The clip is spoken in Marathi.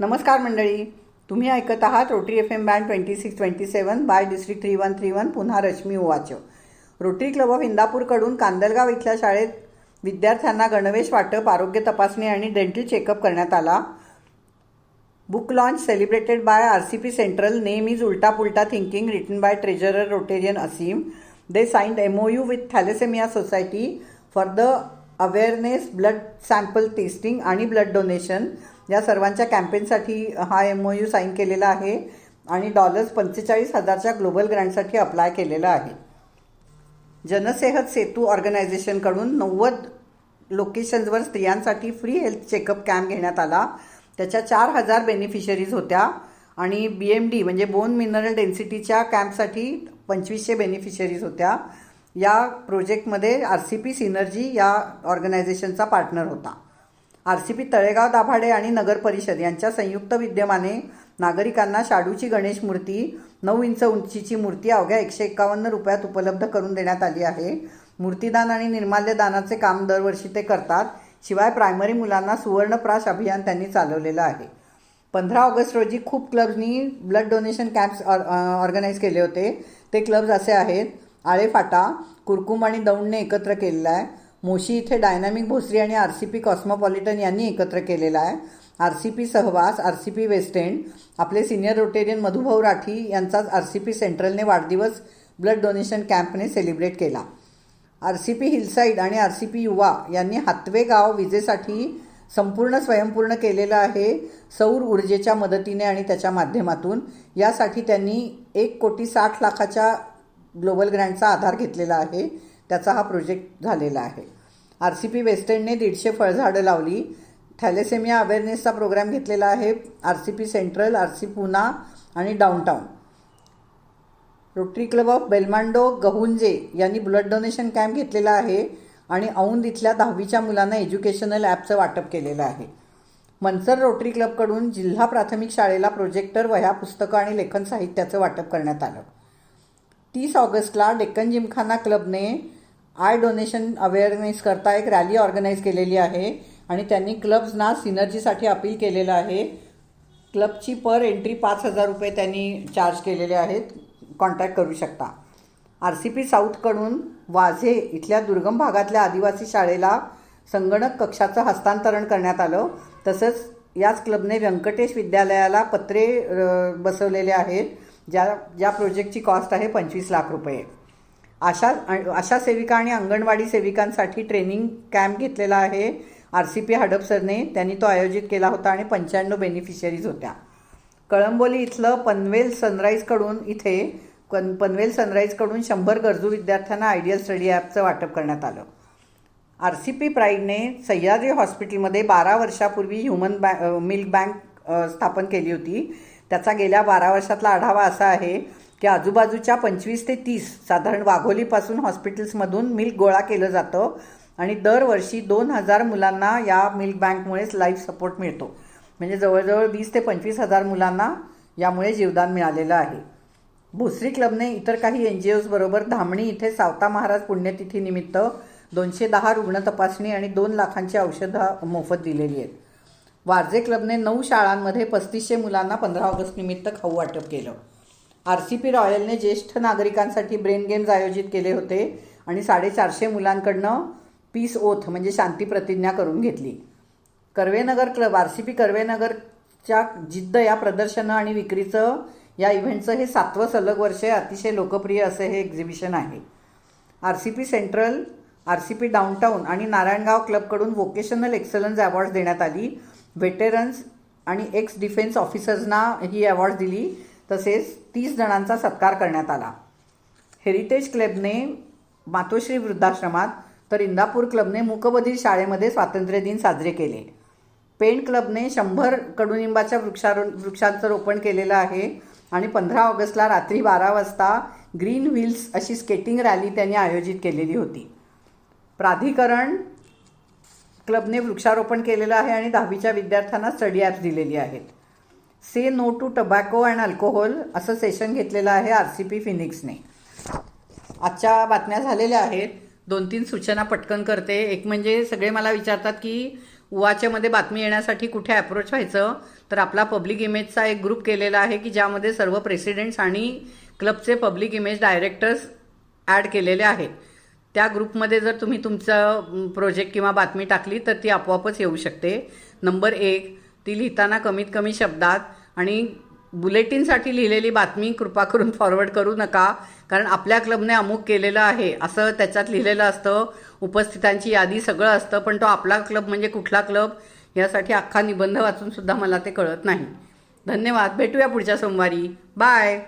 नमस्कार मंडळी, तुम्ही ऐकत आहात rotary FM band 2627 bye district 3131 पुन्हा रश्मी ओवाच. रोटरी क्लब ऑफ इंदापूरकडून कांदलगाव इथल्या शाळेत विद्यार्थ्यांना गणवेश वाटप, आरोग्य तपासणी आणि डेंटल चेकअप करण्यात आला. Book launch celebrated by RCP central. Name is Ulta Pulta thinking, written by treasurer Rotarian Aseem. They signed MOU with thalassemia society for the awareness, blood sample testing आणि ब्लड डोनेशन या सर्वांच्या कॅम्पेनसाठी हा MOU साईन केलेला आहे आणि $45,000च्या ग्लोबल ग्रँटसाठी अप्लाय केलेला आहे. जनसेहत सेतू ऑर्गनायझेशनकडून 90 लोकेशन्सवर स्त्रियांसाठी फ्री हेल्थ चेकअप कॅम्प घेण्यात आला. त्याच्या 4,000 बेनिफिशरीज होत्या आणि BMD म्हणजे बोन मिनरल डेन्सिटीच्या कॅम्पसाठी 2,500 बेनिफिशरीज होत्या. या प्रोजेक्टमध्ये RCP सिनर्जी या ऑर्गनायझेशनचा पार्टनर होता. RCP तळेगाव दाभाडे आणि नगर परिषद यांच्या संयुक्त विद्यमाने नागरिकांना शाडूची गणेश मूर्ती, 9 इंच उंचीची मूर्ती अवघ्या 151 रुपयात उपलब्ध करून देण्यात आली आहे. मूर्तीदान आणि निर्माल्य दानाचे काम दरवर्षी ते करतात. शिवाय प्रायमरी मुलांना सुवर्णप्राश अभियान त्यांनी चालवलेलं आहे. 15 ऑगस्ट रोजी खूप क्लब्सनी ब्लड डोनेशन कॅम्प्स ऑर्गनाईज केले होते. ते क्लब्स असे आहेत: आळेफाटा, कुरकुम आणि दौंडने एकत्र केलेला आहे. मोशी इथे डायनामिक भोसरी आणि RCP कॉस्मोपॉलिटन यांनी एकत्र केलेला आहे. RCP सहवास, RCP वेस्ट एंड, आपले सिनियर रोटेरियन मधुभाऊ राठी यांचाच RCP सेंट्रलने वाढदिवस ब्लड डोनेशन कॅम्पने सेलिब्रेट केला. RCP हिलसाईड आणि RCP युवा यांनी हातवे गाव विजेसाठी संपूर्ण स्वयंपूर्ण केलेलं आहे सौर ऊर्जेच्या मदतीने आणि त्याच्या माध्यमातून. यासाठी त्यांनी 1,60,00,000च्या ग्लोबल ग्रँटचा आधार घेतलेला आहे. त्याचा हा प्रोजेक्ट झालेला आहे. RCP वेस्ट एंडने 150 फळझाडं लावली. थॅलेसेमिया अवेअरनेसचा प्रोग्राम घेतलेला आहे RCP सेंट्रल, RCP पुना आणि downtown. Rotary club of बेलमांडो Gahunje यांनी ब्लड डोनेशन कॅम्प घेतलेला आहे आणि औंध इथल्या 10वीच्या मुलांना एज्युकेशनल ॲपचं वाटप केलेलं आहे. मनसर रोटरी क्लबकडून जिल्हा प्राथमिक शाळेला प्रोजेक्टर, वह्या, पुस्तकं आणि लेखन साहित्याचं वाटप करण्यात आलं. 30 ऑगस्टला डेक्कन जिमखाना क्लबने आय डोनेशन अवेअरनेस करता एक रॅली ऑर्गनाईज केलेली आहे आणि त्यांनी क्लब्सना सिनर्जीसाठी अपील केलेलं आहे. क्लबची पर एंट्री 5,000 रुपये त्यांनी चार्ज केलेले आहेत. कॉन्टॅक्ट करू शकता. RCP साऊथकडून वाझे इथल्या दुर्गम भागातल्या आदिवासी शाळेला संगणक कक्षाचं हस्तांतरण करण्यात आलं. तसंच याच क्लबने व्यंकटेश विद्यालयाला पत्रे बसवलेले आहेत, ज्या प्रोजेक्टची कॉस्ट आहे 25 लाख रुपये. आशा सेविका आणि अंगणवाडी सेविकांसाठी ट्रेनिंग कॅम्प घेतलेला आहे RCP हडपसरने. त्यांनी तो आयोजित केला होता आणि 95 बेनिफिशरीज होत्या. कळंबोली इथलं पनवेल सनराईजकडून 100 गरजू विद्यार्थ्यांना आयडियल स्टडी ॲपचं वाटप करण्यात आलं. RCP प्राईडने सह्याद्री हॉस्पिटलमध्ये 12 वर्षापूर्वी ह्युमन मिल्क बँक स्थापन केली होती. त्याचा गेल्या 12 वर्षातला आढावा असा आहे की आजूबाजूच्या 25 ते 30 साधारण वाघोलीपासून हॉस्पिटल्समधून मिल्क गोळा केलं जातं आणि दरवर्षी 2,000 मुलांना या मिल्क बँकमुळेच लाईफ सपोर्ट मिळतो. म्हणजे जवळजवळ 20,000 ते 25,000 मुलांना यामुळे जीवदान मिळालेलं आहे. भोसरी क्लबने इतर काही NGOs बरोबर धामणी इथे सावता महाराज पुण्यतिथीनिमित्त 210 रुग्ण तपासणी आणि 2 लाखांची औषधं मोफत दिलेली आहेत. वारजे क्लबने 9 शाळांमध्ये 3,500 मुलांना 15 ऑगस्ट निमित्त खाऊ वाटप केलं. RCP रॉयलने ज्येष्ठ नागरिकांसाठी ब्रेन गेम्स आयोजित केले होते आणि 450 मुलांकडनं पीस ओथ म्हणजे शांती प्रतिज्ञा करून घेतली. कर्वेनगर क्लब, RCP कर्वेनगरच्या जिद्द या प्रदर्शनं आणि विक्रीचं या इव्हेंटचं हे 7वं सलग वर्ष आहे. अतिशय लोकप्रिय असे हे एक्झिबिशन आहे. RCP सेंट्रल, RCP डाऊनटाऊन आणि नारायणगाव क्लबकडून व्होकेशनल एक्सलन्स अवॉर्ड्स देण्यात आली. व्हेटेरन्स आणि एक्स डिफेन्स ऑफिसर्सना ही अवॉर्ड्स दिली. तसेच 30 जणांचा सत्कार करण्यात आला. हेरिटेज क्लबने मातोश्री वृद्धाश्रमात, तर इंदापूर क्लबने मूकबधीर शाळेमध्ये स्वातंत्र्य दिन साजरे केले. पेण क्लबने 100 कडुनिंबाच्या वृक्षांचं रोपण केलेलं आहे आणि 15 ऑगस्टला रात्री 12 वाजता ग्रीन व्हील्स अशी स्केटिंग रॅली त्यांनी आयोजित केलेली होती. प्राधिकरण क्लबने वृक्षारोपण केलेलं आहे आणि 10वीच्या विद्यार्थ्यांना स्टडी ॲप्स दिलेली आहेत. Say no to tobacco and alcohol असं सेशन घेतलेलं आहे RCP फिनिक्सने. आजच्या बातम्या झालेल्या आहेत. 2-3 सूचना पटकन करते. एक म्हणजे सगळे मला विचारतात की उवाच्यामध्ये बातमी येण्यासाठी कुठे अप्रोच व्हायचं, तर आपला पब्लिक इमेजचा एक ग्रुप केलेला आहे की ज्यामध्ये सर्व प्रेसिडेंट्स आणि क्लबचे पब्लिक इमेज डायरेक्टर्स ॲड केलेले आहेत. त्या ग्रुपमध्ये जर तुम्ही तुमचं प्रोजेक्ट किंवा बातमी टाकली तर ती आपोआपच येऊ शकते. नंबर 1, ती लिहिताना कमीत कमी शब्दात आणि बुलेटिनसाठी लिहिलेली बातमी कृपा करून फॉरवर्ड करू नका, कारण आपल्या क्लबने अमुक केलेलं आहे असं त्याच्यात लिहिलेलं असतं, उपस्थितांची यादी सगळं असतं, पण तो आपला क्लब म्हणजे कुठला क्लब यासाठी अख्खा निबंध वाचून सुद्धा मला ते कळत नाही. धन्यवाद. भेटूया पुढच्या सोमवारी. बाय.